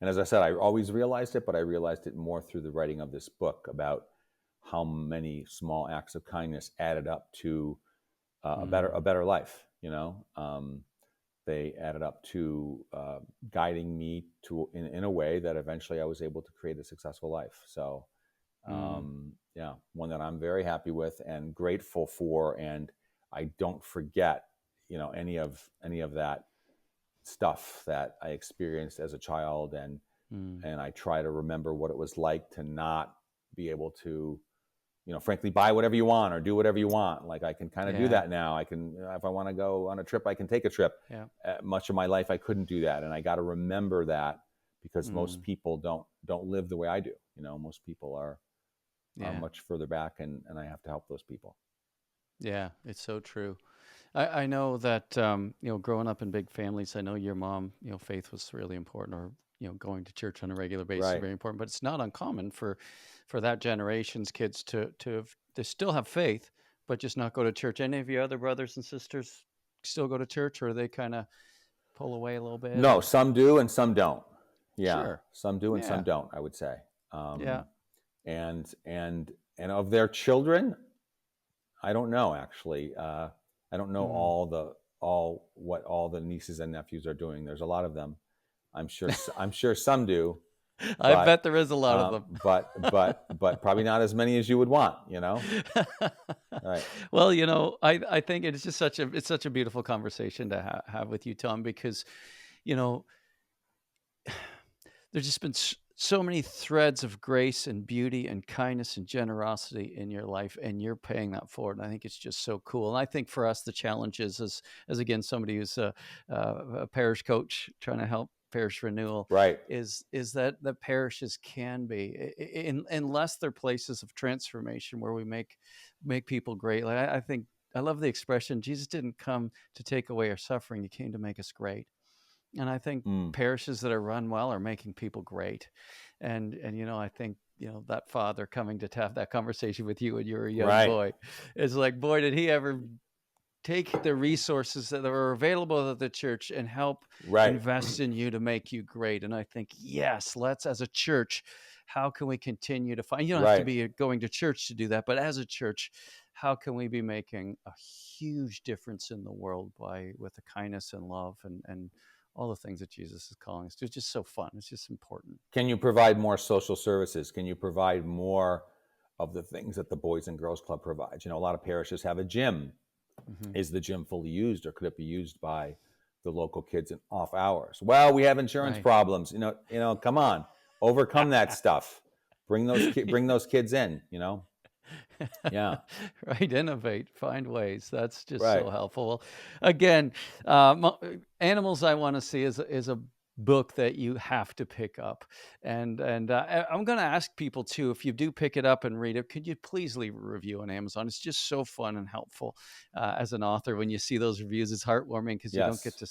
And as I said, I always realized it, but I realized it more through the writing of this book about how many small acts of kindness added up to a Mm, better life. They added up to guiding me in a way that eventually I was able to create a successful life. So mm, yeah, one that I'm very happy with and grateful for, and I don't forget, any of that stuff that I experienced as a child, mm, and I try to remember what it was like to not be able to frankly, buy whatever you want or do whatever you want. Like, I can kind of do Yeah. that now. I can, if I want to go on a trip, I can take a trip. Yeah. Much of my life, I couldn't do that. And I got to remember that, because most people don't live the way I do. Most people are much further back, and I have to help those people. Yeah, it's so true. I know that, growing up in big families, I know your mom, faith was really important, or, going to church on a regular basis is Right. very important, but it's not uncommon for that generation's kids they still have faith, but just not go to church. Any of your other brothers and sisters still go to church, or they kind of pull away a little bit, No, or? some do and some don't. Yeah, Sure. some do and some Yeah. don't, I would say. Yeah. And of their children, I don't know, actually. I don't know what all the nieces and nephews are doing. There's a lot of them. I'm sure some do. I bet there is a lot of them. But probably not as many as you would want. Right. Well, I think it's just it's such a beautiful conversation to have with you, Tom, because, there's just been so many threads of grace and beauty and kindness and generosity in your life, and you're paying that forward. And I think it's just so cool. And I think for us, the challenge is, as again, somebody who's a parish coach trying to help parish renewal, Right. is that the parishes can be, unless they're places of transformation where we make people great. Like, I think I love the expression, Jesus didn't come to take away our suffering; He came to make us great. And I think parishes that are run well are making people great. And I think, that father coming to have that conversation with you when you were a young boy is like, boy, did he ever take the resources that are available at the church and help invest in you to make you great. And I think, yes, let's, as a church, how can we continue to find, you don't have to be going to church to do that, but as a church, how can we be making a huge difference in the world with the kindness and love and all the things that Jesus is calling us to? It's just so fun. It's just important. Can you provide more social services? Can you provide more of the things that the Boys and Girls Club provides? A lot of parishes have a gym. Is the gym fully used, or could it be used by the local kids in off hours? Well, we have insurance problems. Come on, overcome that stuff. Bring those kids in. Yeah. Right. Innovate, find ways. That's just so helpful. Well, again, Animals I Want to See is a book that you have to pick up. And I'm going to ask people too, if you do pick it up and read it, could you please leave a review on Amazon? It's just so fun and helpful. As an author, when you see those reviews, it's heartwarming, because you don't get to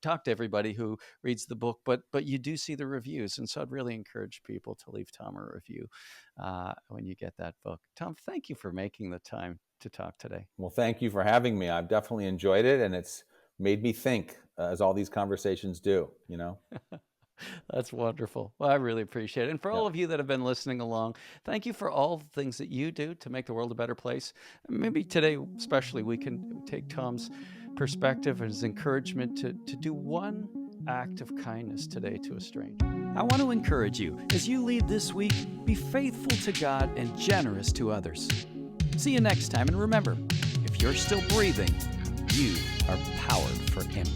talk to everybody who reads the book, but you do see the reviews. And so I'd really encourage people to leave Tom a review when you get that book. Tom, thank you for making the time to talk today. Well, thank you for having me. I've definitely enjoyed it, and it's made me think, as all these conversations do. That's wonderful. Well, I really appreciate it. And for all of you that have been listening along, thank you for all the things that you do to make the world a better place. Maybe today, especially, we can take Tom's perspective and his encouragement to do one act of kindness today to a stranger. I want to encourage you, as you lead this week, be faithful to God and generous to others. See you next time. And remember, if you're still breathing, you are powered for impact.